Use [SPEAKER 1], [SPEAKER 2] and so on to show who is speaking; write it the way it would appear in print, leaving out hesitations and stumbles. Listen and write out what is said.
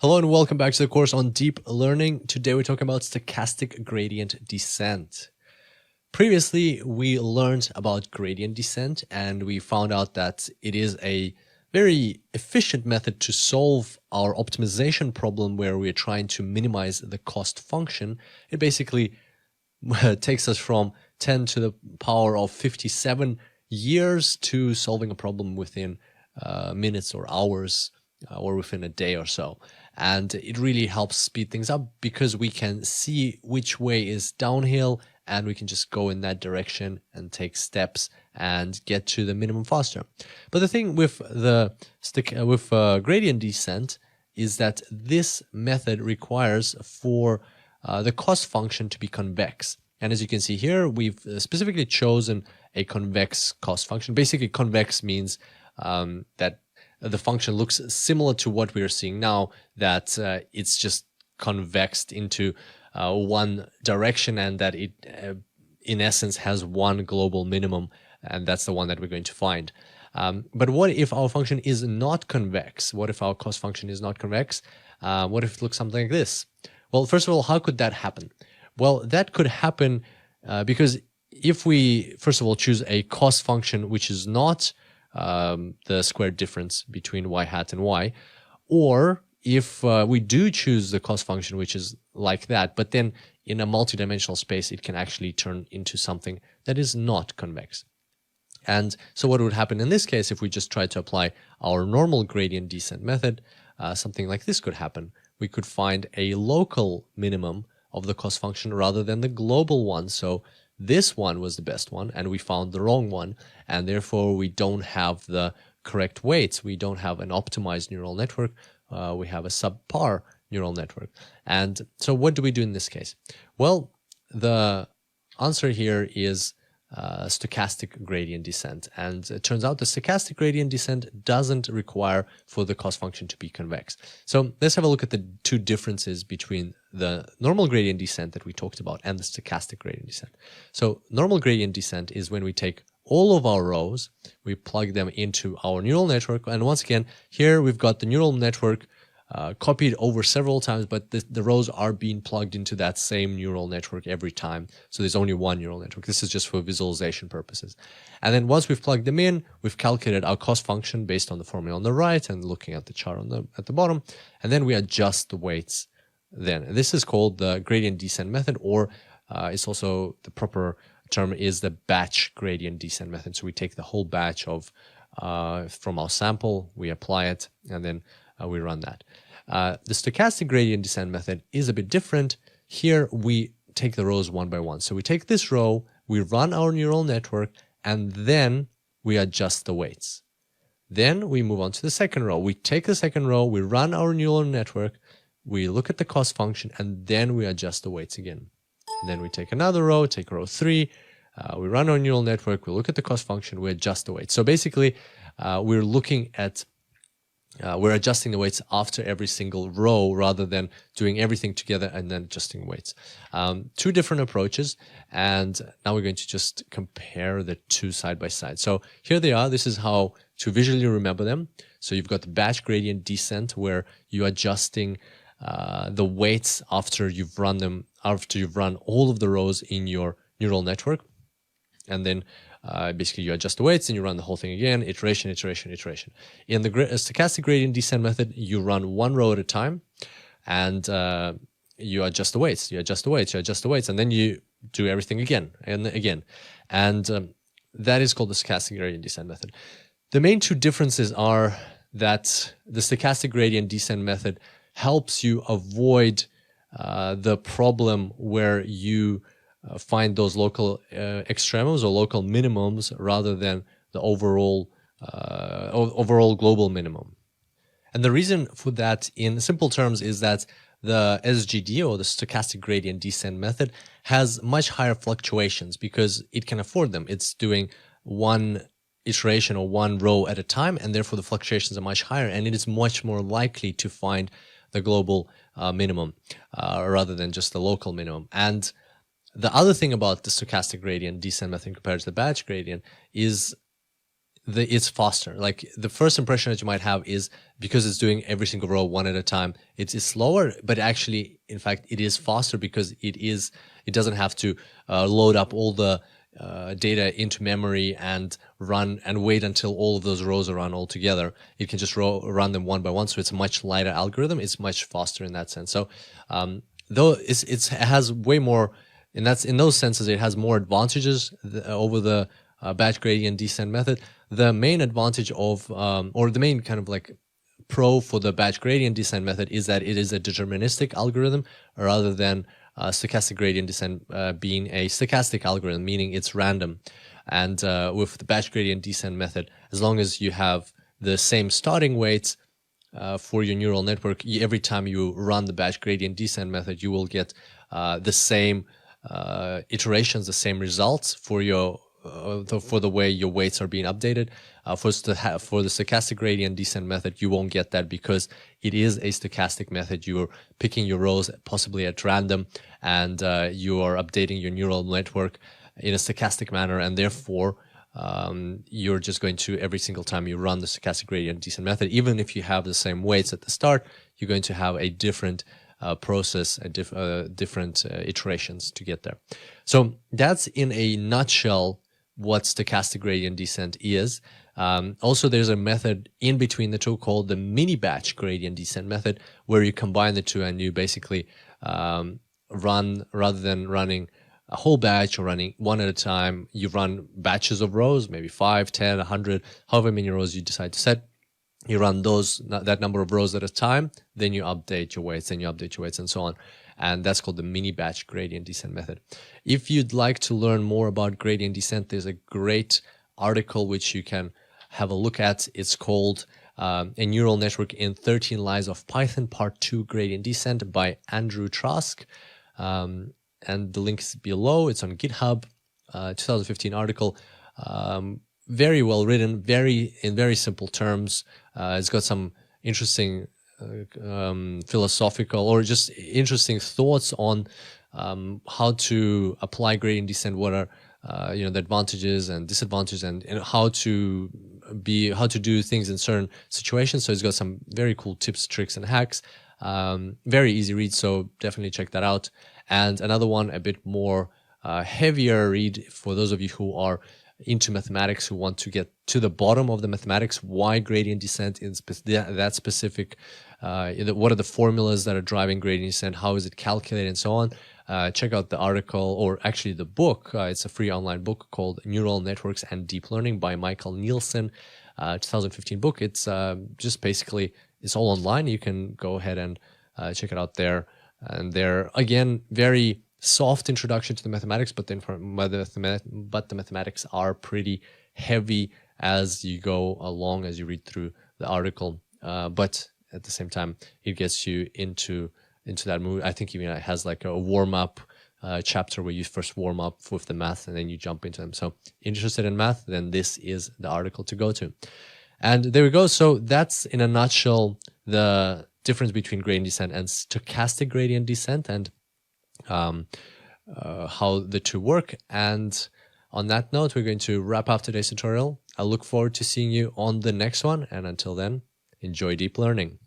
[SPEAKER 1] Hello and welcome back to the course on deep learning. Today we're talking about stochastic gradient descent. Previously, we learned about gradient descent and we found out that it is a very efficient method to solve our optimization problem where we're trying to minimize the cost function. It basically takes us from 10 to the power of 57 years to solving a problem within minutes or hours or within a day or so. And it really helps speed things up because we can see which way is downhill and we can just go in that direction and take steps and get to the minimum faster. But the thing with gradient descent is that this method requires for the cost function to be convex. And as you can see here, we've specifically chosen a convex cost function. Basically, convex means that the function looks similar to what we're seeing now, that it's just convexed into one direction and that it, in essence, has one global minimum, and that's the one that we're going to find. But what if our function is not convex? What if our cost function is not convex? What if it looks something like this? Well, first of all, how could that happen? Well, that could happen because if we, first of all, choose a cost function which is not the square difference between y hat and y, or if we do choose the cost function which is like that, but then in a multidimensional space it can actually turn into something that is not convex. And so what would happen in this case if we just try to apply our normal gradient descent method? Something like this could happen. We could find a local minimum of the cost function rather than the global one. So this one was the best one and we found the wrong one, and therefore we don't have the correct weights. We don't have an optimized neural network. We have a subpar neural network. And so what do we do in this case? Well, the answer here is stochastic gradient descent. And it turns out the stochastic gradient descent doesn't require for the cost function to be convex. So let's have a look at the two differences between the normal gradient descent that we talked about and the stochastic gradient descent. So normal gradient descent is when we take all of our rows, we plug them into our neural network. And once again, here we've got the neural network copied over several times, but the rows are being plugged into that same neural network every time. So there's only one neural network. This is just for visualization purposes. And then once we've plugged them in, we've calculated our cost function based on the formula on the right and looking at the chart at the bottom. And then we adjust the weights then. And this is called the gradient descent method, or it's also the proper term is the batch gradient descent method. So we take the whole batch of from our sample, we apply it, and then we run that. The stochastic gradient descent method is a bit different. Here we take the rows one by one. So we take this row, we run our neural network, and then we adjust the weights. Then we move on to the second row. We take the second row, we run our neural network, we look at the cost function, and then we adjust the weights again. And then we take another row, take row 3, we run our neural network, we look at the cost function, we adjust the weights. So basically, we're looking at we're adjusting the weights after every single row rather than doing everything together and then adjusting weights. Two different approaches, and now we're going to just compare the two side by side. So here they are. This is how to visually remember them. So you've got the batch gradient descent where you're adjusting the weights after you've run them, after you've run all of the rows in your neural network. And then basically you adjust the weights and you run the whole thing again, iteration, iteration, iteration. In the stochastic gradient descent method, you run one row at a time and you adjust the weights, you adjust the weights, you adjust the weights, and then you do everything again and again. And that is called the stochastic gradient descent method. The main two differences are that the stochastic gradient descent method helps you avoid the problem where you find those local extremums or local minimums rather than the overall global minimum. And the reason for that in simple terms is that the SGD, or the stochastic gradient descent method, has much higher fluctuations because it can afford them. It's doing one iteration or one row at a time, and therefore the fluctuations are much higher, and it is much more likely to find the global minimum rather than just the local minimum. And the other thing about the stochastic gradient descent method compared to the batch gradient is it's faster. Like the first impression that you might have is because it's doing every single row one at a time, it's slower, but actually, in fact, it is faster because it doesn't have to load up all the data into memory and run and wait until all of those rows are run all together. It can just run them one by one. So it's a much lighter algorithm. It's much faster in that sense. So though it has way more, in those senses, it has more advantages over the batch gradient descent method. The main advantage of, or the main kind of like pro for the batch gradient descent method is that it is a deterministic algorithm rather than stochastic gradient descent being a stochastic algorithm, meaning it's random. And with the batch gradient descent method, as long as you have the same starting weights for your neural network, every time you run the batch gradient descent method, you will get the same iterations, the same results for your for the way your weights are being updated. For the stochastic gradient descent method, you won't get that because it is a stochastic method. You're picking your rows possibly at random, and you are updating your neural network in a stochastic manner, and therefore you're just going to, every single time you run the stochastic gradient descent method, even if you have the same weights at the start, you're going to have a different process, different iterations to get there. So that's in a nutshell what stochastic gradient descent is. Also, there's a method in between the two called the mini batch gradient descent method, where you combine the two and you basically run, rather than running a whole batch or running one at a time, you run batches of rows, maybe 5, 10, 100, however many rows you decide to set. You run that number of rows at a time, then you update your weights, and so on. And that's called the mini batch gradient descent method. If you'd like to learn more about gradient descent, there's a great article which you can have a look at. It's called A Neural Network in 13 Lies of Python, Part 2, Gradient Descent by Andrew Trask. And the link is below. It's on GitHub, 2015 article. Very well written, in very simple terms. It's got some interesting philosophical or just interesting thoughts on how to apply gradient descent, what are the advantages and disadvantages, and how to do things in certain situations. So it's got some very cool tips, tricks, and hacks. Very easy read, so definitely check that out. And another one, a bit more heavier read for those of you who are into mathematics, who want to get to the bottom of the mathematics, why gradient descent is that specific, what are the formulas that are driving gradient descent, how is it calculated, and so on. Check out the article, or actually the book. It's a free online book called Neural Networks and Deep Learning by Michael Nielsen, 2015 book. It's just basically, it's all online. You can go ahead and check it out there. And they're, again, very soft introduction to the mathematics, but the mathematics are pretty heavy as you go along, as you read through the article. But at the same time, it gets you into that mood. I think even it has like a warm-up chapter where you first warm up with the math and then you jump into them. So interested in math, then this is the article to go to. And there we go. So that's in a nutshell the difference between gradient descent and stochastic gradient descent, and how the two work. And on that note, we're going to wrap up today's tutorial. I look forward to seeing you on the next one. And until then, enjoy deep learning.